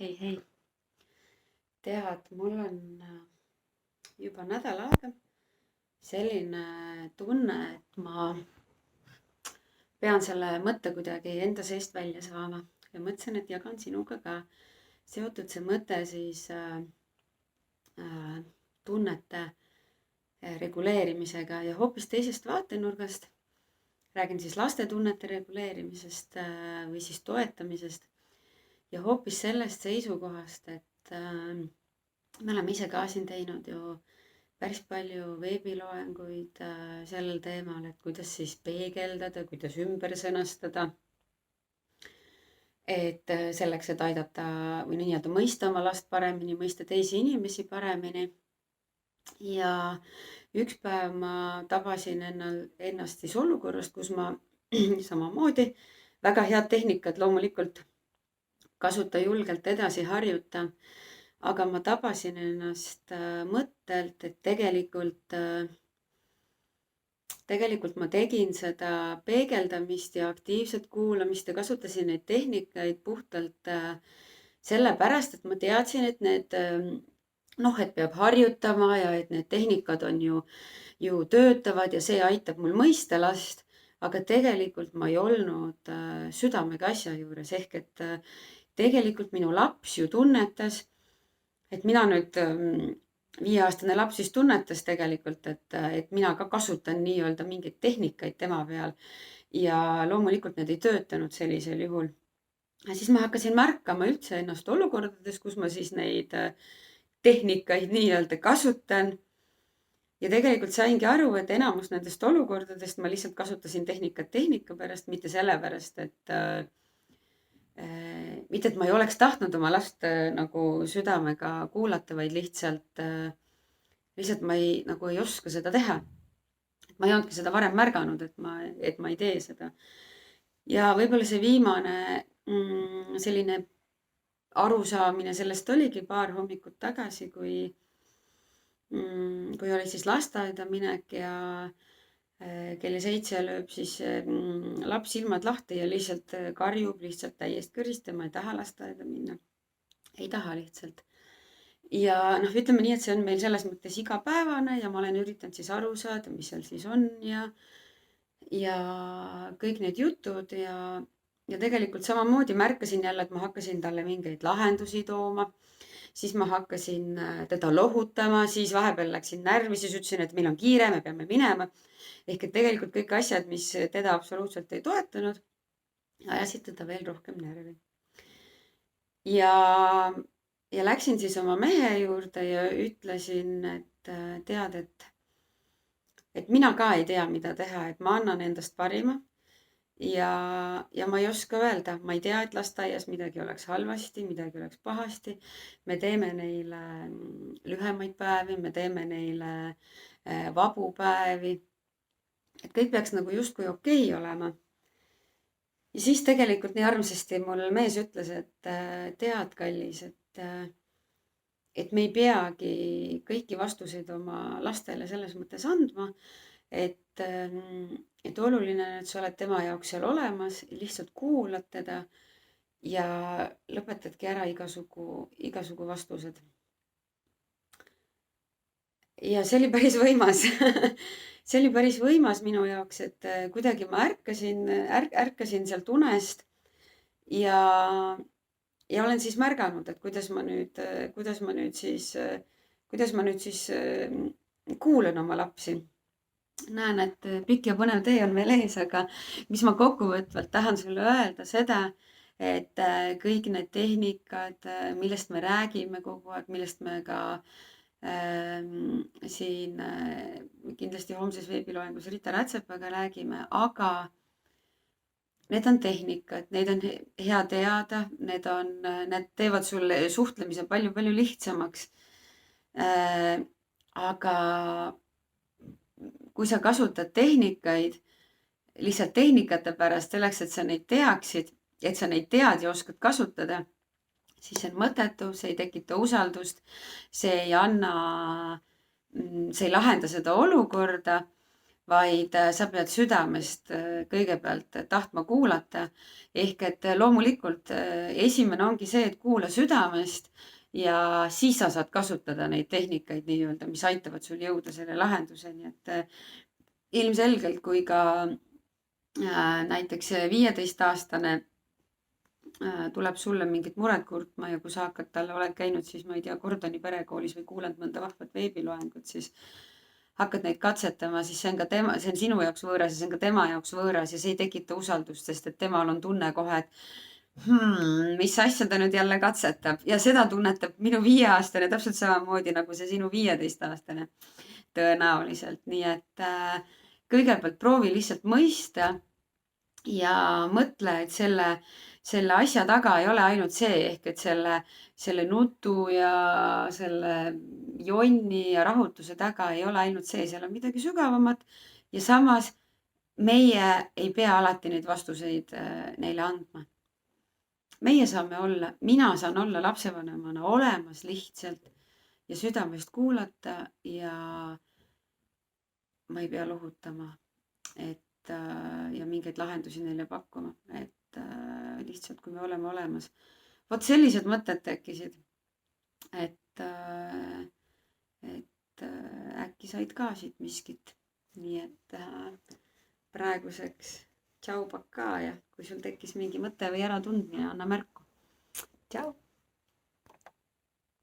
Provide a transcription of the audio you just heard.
Hei, hei. Tead, mul on juba nädal aega selline tunne, et ma pean selle mõtte kuidagi enda seest välja saama ja mõtlesin, et jagan sinuga ka. Seotud see mõte siis tunnete reguleerimisega ja hoopis teisest vaatenurgast. Räägin siis laste tunnete reguleerimisest või siis toetamisest ja hoopis sellest seisukohast, et me oleme ise ka siin teinud ju päris palju veebiloenguid sellel teemal, et kuidas siis peegeldada, kuidas ümber sõnastada. Et selleks, et aidata või nii-öelda mõista oma last paremini, mõista teisi inimesi paremini. Ja üks päev ma tabasin ennast siis olukorrast, kus ma samamoodi väga head tehnikat loomulikult kasuta julgelt edasi harjuta. Aga ma tabasin ennast mõttelt, et tegelikult ma tegin seda peegeldamist ja aktiivset kuulamist ja kasutasin neid tehnikaid puhtalt sellepärast, et ma teadsin, et need, et peab harjutama ja et need tehnikad on ju töötavad ja see aitab mul mõista last. Aga tegelikult ma ei olnud südamega asja juures ehk et tegelikult minu laps ju tunnetas, et mina nüüd 5-aastane laps siis tunnetas tegelikult, et mina ka kasutan nii-öelda mingeid tehnikaid tema peal ja loomulikult need ei töötanud sellisel juhul. Ja siis ma hakkasin märkama üldse ennast olukordades, kus ma siis neid tehnikaid nii-öelda kasutan. Ja tegelikult saingi aru, et enamus nendest olukordadest ma lihtsalt kasutasin tehnikat tehnika pärast, mitte sellepärast, mitte, et ma ei oleks tahtnud oma last nagu südamega kuulata, vaid lihtsalt ma ei oska seda teha. Ma ei olnudki seda varem märganud, et ma ei tee seda. Ja võib-olla see viimane selline arusaamine sellest oligi paar hommikut tagasi, kui oli siis lasteaeda minek ja kell 7 lööb siis laps silmad lahti ja lihtsalt karjub lihtsalt täiesti kõrist ja ma ei taha lasteaeda minna. Ei taha lihtsalt. Ja ütleme nii, et see on meil selles mõttes igapäevane ja ma olen üritanud siis aru saada, mis seal siis on ja kõik need jutud ja tegelikult samamoodi märkasin jälle, et ma hakkasin talle mingeid lahendusi tooma. Siis ma hakkasin teda lohutama, siis vahepeal läksin närvi, siis ütlesin, et meil on kiire, me peame minema. Ehk et tegelikult kõik asjad, mis teda absoluutselt ei toetanud, ajasid teda veel rohkem närvi. Ja läksin siis oma mehe juurde ja ütlesin, et tead, et mina ka ei tea, mida teha, et ma annan endast parima. Ja ma ei oska öelda, ma ei tea, et lasteaias midagi oleks halvasti, midagi oleks pahasti. Me teeme neile lühemaid päevi, me teeme neile vabu päevi. Et kõik peaks nagu justkui okei olema. Ja siis tegelikult nii armsasti mul mees ütles, et tead, kallis, et me ei peagi kõiki vastuseid oma lastele selles mõttes andma, et oluline, et sa oled tema jaoks seal olemas, lihtsalt kuulad teda ja lõpetadki ära igasugu vastused. Ja see oli päris võimas. See oli päris võimas minu jaoks, et kuidagi ma ärkasin sealt unest ja olen siis märganud, et kuidas ma nüüd siis kuulan oma lapsi. Näen, et pikk ja põnev tee on veel ees, aga mis ma kokkuvõtvalt tahan sulle öelda seda, et kõik need tehnikad, millest me räägime kogu aeg, millest me ka siin kindlasti homses veebiloengus Rita Rätsepaga räägime, aga need on tehnikad, neid on hea teada, need teevad sulle suhtlemise palju lihtsamaks. Aga kui sa kasutad tehnikaid lihtsalt tehnikate pärast selleks, et sa neid teaksid, et sa neid tead ja oskad kasutada, siis see on mõttetu, see ei tekita usaldust, see ei lahenda seda olukorda, vaid sa pead südamest kõigepealt tahtma kuulata. Ehk et loomulikult esimene ongi see, et kuula südamest ja siis sa saad kasutada neid tehnikaid nii-öelda, mis aitavad sul jõuda selle lahenduseni, et ilmselgelt, kui ka näiteks 15-aastane tuleb sulle mingit muret kurtma ja kui sa hakkad talle, oled käinud siis, ma ei tea, Gordoni perekoolis või kuulanud mõnda vahvat veebiloengut, siis hakkad neid katsetama, siis see on ka tema, see on sinu jaoks võõras ja see on ka tema jaoks võõras ja see ei tekita usaldust, sest et temal on tunne kohe, et mis asja ta nüüd jälle katsetab ja seda tunnetab minu 5-aastane täpselt samamoodi nagu see sinu 15-aastane tõenäoliselt. Nii et kõigepealt proovi lihtsalt mõista ja mõtle, et selle asja taga ei ole ainult see, ehk et selle nutu ja selle jonni ja rahutuse taga ei ole ainult see, seal on midagi sügavamat ja samas meie ei pea alati neid vastuseid neile andma. Meie saame olla, mina saan olla lapsevanemana olemas lihtsalt ja südamest kuulata ja ma ei pea lohutama, ja mingeid lahendusi neile pakkuma, et lihtsalt kui me oleme olemas. Vot sellised mõtted tekkisid, et äkki said ka siit miskit. Nii et praeguseks tšau, pakaa ja kui sul tekkis mingi mõte või äratundmine, anna märku. Tšau!